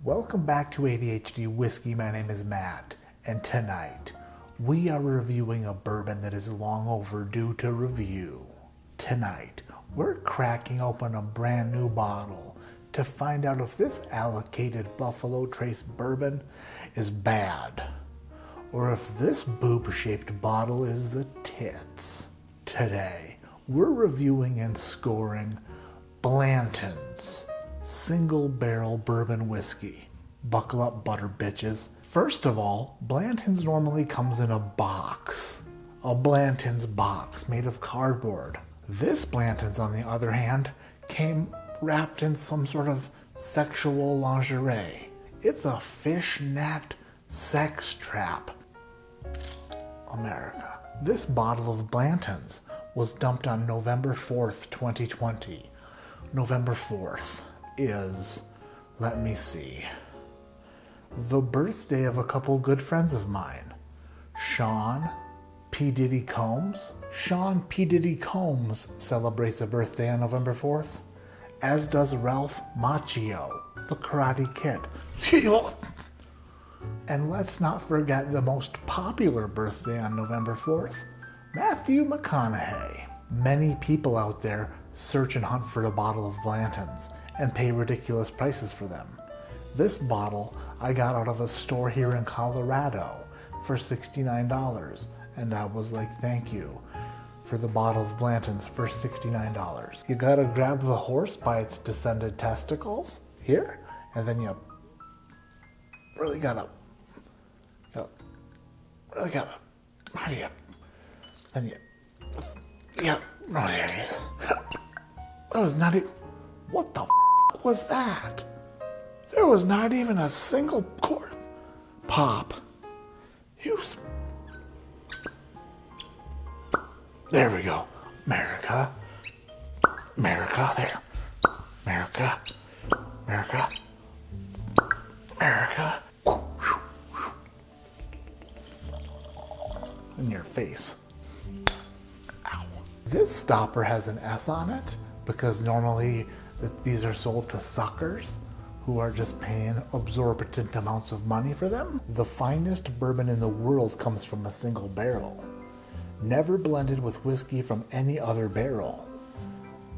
Welcome back to ADHD Whiskey. My name is Matt, and tonight we are reviewing a bourbon that is long overdue to review. Tonight, we're cracking open a brand new bottle to find out if this allocated Buffalo Trace bourbon is bad, or if this boob-shaped bottle is the tits. Today, we're reviewing and scoring Blanton's single barrel bourbon whiskey. Buckle up, butter bitches. First of all, Blanton's normally comes in a box. A Blanton's box made of cardboard. This Blanton's, on the other hand, came wrapped in some sort of sexual lingerie. It's a fishnet sex trap. America. This bottle of Blanton's was dumped on November 4th, 2020. November 4th is, let me see, the birthday of a couple good friends of mine. Sean P. Diddy Combs. Sean P. Diddy Combs celebrates a birthday on November 4th, as does Ralph Macchio, the Karate Kid. And let's not forget the most popular birthday on November 4th, Matthew McConaughey. Many people out there search and hunt for a bottle of Blanton's and pay ridiculous prices for them. This bottle I got out of a store here in Colorado for $69, and I was like, thank you for the bottle of Blanton's for $69. You gotta grab the horse by its descended testicles here, and then you really gotta, how do you, then you, yeah, oh, there it is. That was not even, what the was that? There was not even a single chord. Pop. There we go. America. America, there. America. America. America. In your face. Ow. This stopper has an S on it because normally these are sold to suckers who are just paying exorbitant amounts of money for them. The finest bourbon in the world comes from a single barrel, never blended with whiskey from any other barrel.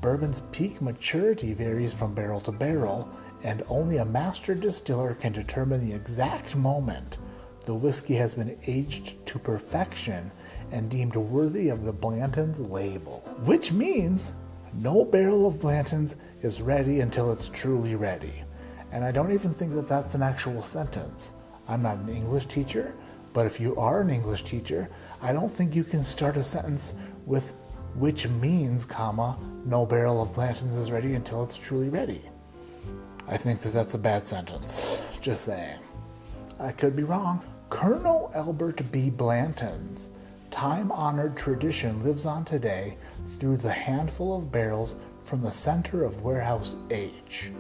Bourbon's peak maturity varies from barrel to barrel, and only a master distiller can determine the exact moment the whiskey has been aged to perfection and deemed worthy of the Blanton's label. Which means no barrel of Blanton's is ready until it's truly ready. And I don't even think that that's an actual sentence. I'm not an English teacher, but if you are an English teacher, I don't think you can start a sentence with which means, comma, no barrel of Blanton's is ready until it's truly ready. I think that that's a bad sentence. Just saying. I could be wrong. Colonel Albert B. Blanton's time-honored tradition lives on today through the handful of barrels from the center of Warehouse H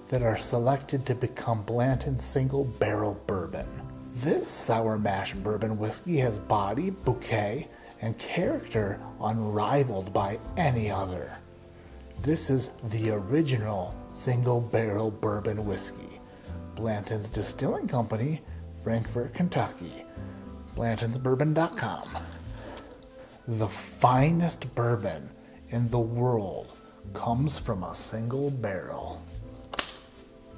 that are selected to become Blanton's single barrel bourbon. This sour mash bourbon whiskey has body, bouquet, and character unrivaled by any other. This is the original single barrel bourbon whiskey. Blanton's Distilling Company, Frankfort, Kentucky. BlantonsBourbon.com. The finest bourbon in the world comes from a single barrel.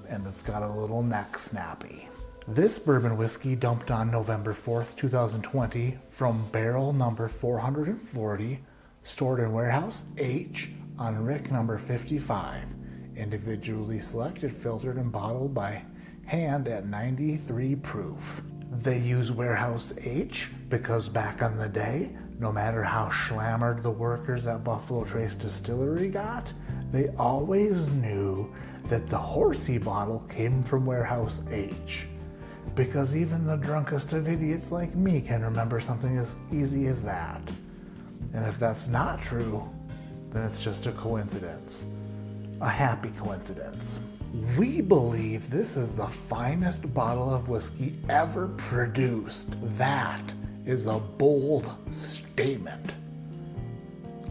And it's got a little neck snappy. This bourbon whiskey dumped on November 4th, 2020 from barrel number 440, stored in Warehouse H on Rick number 55, individually selected, filtered, and bottled by hand at 93 proof. They use Warehouse H because back in the day, no matter how slammered the workers at Buffalo Trace Distillery got, they always knew that the horsey bottle came from Warehouse H. Because even the drunkest of idiots like me can remember something as easy as that. And if that's not true, then it's just a coincidence. A happy coincidence. We believe this is the finest bottle of whiskey ever produced. That is a bold statement.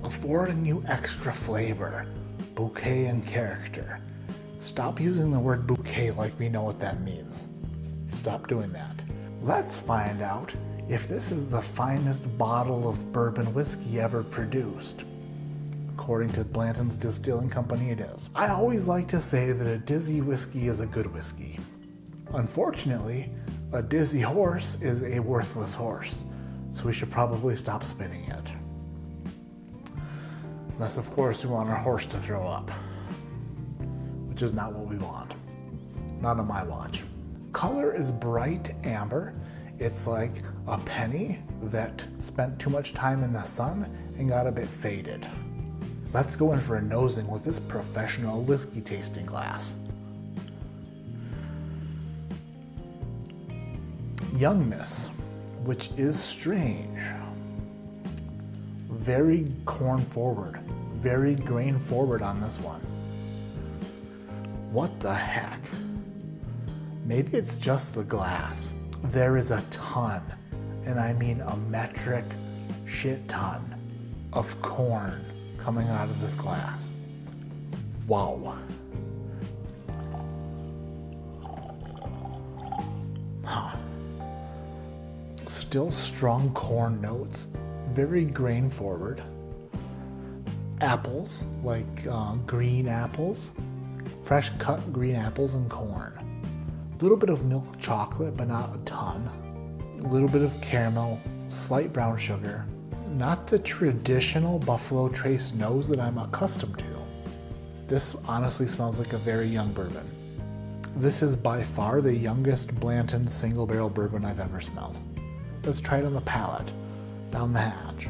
Affording you extra flavor, bouquet, and character. Stop using the word bouquet like we know what that means. Stop doing that. Let's find out if this is the finest bottle of bourbon whiskey ever produced. According to Blanton's Distilling Company, it is. I always like to say that a dizzy whiskey is a good whiskey. Unfortunately, a dizzy horse is a worthless horse, so we should probably stop spinning it. Unless, of course, we want our horse to throw up, which is not what we want. Not on my watch. Color is bright amber. It's like a penny that spent too much time in the sun and got a bit faded. Let's go in for a nosing with this professional whiskey tasting glass. Youngness, which is strange. Very corn forward, very grain forward on this one. What the heck? Maybe it's just the glass. There is a ton, and I mean a metric shit ton of corn coming out of this glass. Wow. Huh. Still strong corn notes, very grain forward. Apples, like green apples, fresh cut green apples and corn. A little bit of milk chocolate, but not a ton. A little bit of caramel, slight brown sugar. Not the traditional Buffalo Trace nose that I'm accustomed to. This honestly smells like a very young bourbon. This is by far the youngest Blanton single barrel bourbon I've ever smelled. Let's try it on the palate, down the hatch.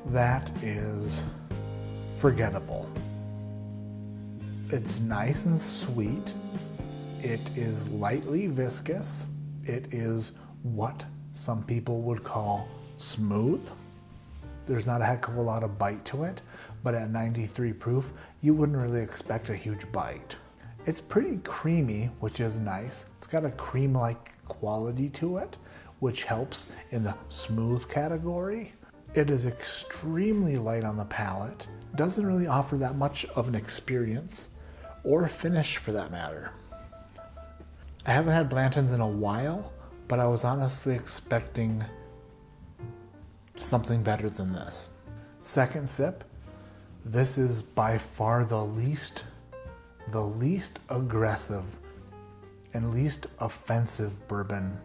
That is forgettable. It's nice and sweet. It is lightly viscous. It is what some people would call smooth. There's not a heck of a lot of bite to it, but at 93 proof, you wouldn't really expect a huge bite. It's pretty creamy, which is nice. It's got a cream-like quality to it, which helps in the smooth category. It is extremely light on the palate. Doesn't really offer that much of an experience or finish for that matter. I haven't had Blantons in a while, but I was honestly expecting something better than this. Second sip, this is by far the least aggressive and least offensive bourbon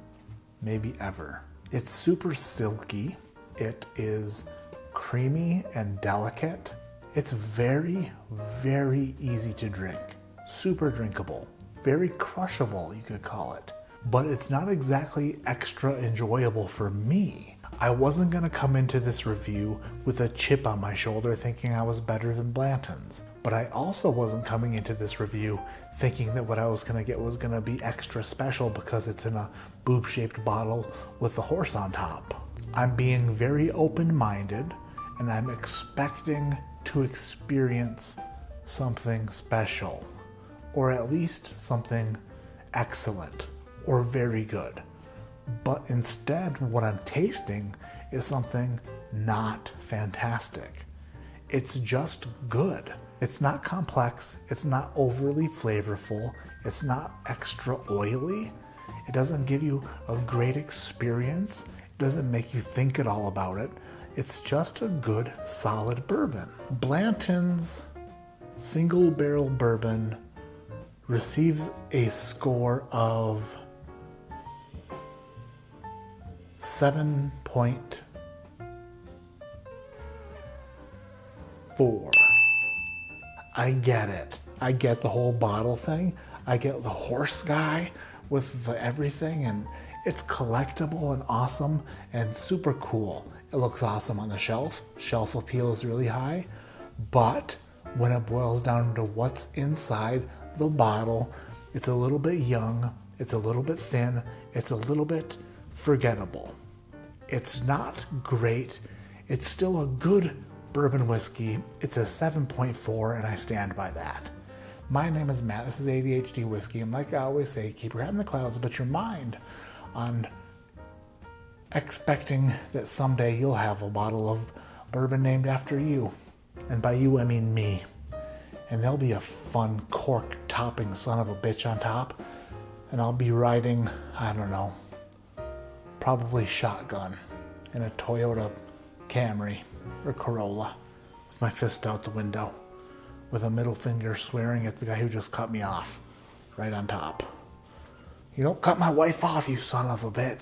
maybe ever. It's super silky. It is creamy and delicate. It's very, very easy to drink. Super drinkable. Very crushable, you could call it. But it's not exactly extra enjoyable for me. I wasn't gonna come into this review with a chip on my shoulder thinking I was better than Blantons. But I also wasn't coming into this review thinking that what I was gonna get was gonna be extra special because it's in a boob-shaped bottle with a horse on top. I'm being very open-minded, and I'm expecting to experience something special, or at least something excellent, or very good. But instead, what I'm tasting is something not fantastic. It's just good. It's not complex, it's not overly flavorful, it's not extra oily, it doesn't give you a great experience, doesn't make you think at all about it. It's just a good, solid bourbon. Blanton's single barrel bourbon receives a score of 7.4. I get it. I get the whole bottle thing. I get the horse guy with the everything, and it's collectible and awesome and super cool. It looks awesome on the shelf. Shelf appeal is really high. But when it boils down to what's inside the bottle, it's a little bit young, it's a little bit thin, it's a little bit forgettable. It's not great. It's still a good bourbon whiskey. It's a 7.4 and I stand by that. My name is Matt. This is ADHD Whiskey, and like I always say, keep your head in the clouds, but your mind on expecting that someday you'll have a bottle of bourbon named after you. And by you, I mean me. And there'll be a fun cork-topping son of a bitch on top, and I'll be riding, I don't know, probably shotgun in a Toyota Camry or Corolla with my fist out the window, with a middle finger swearing at the guy who just cut me off, right on top. You don't cut my wife off, you son of a bitch.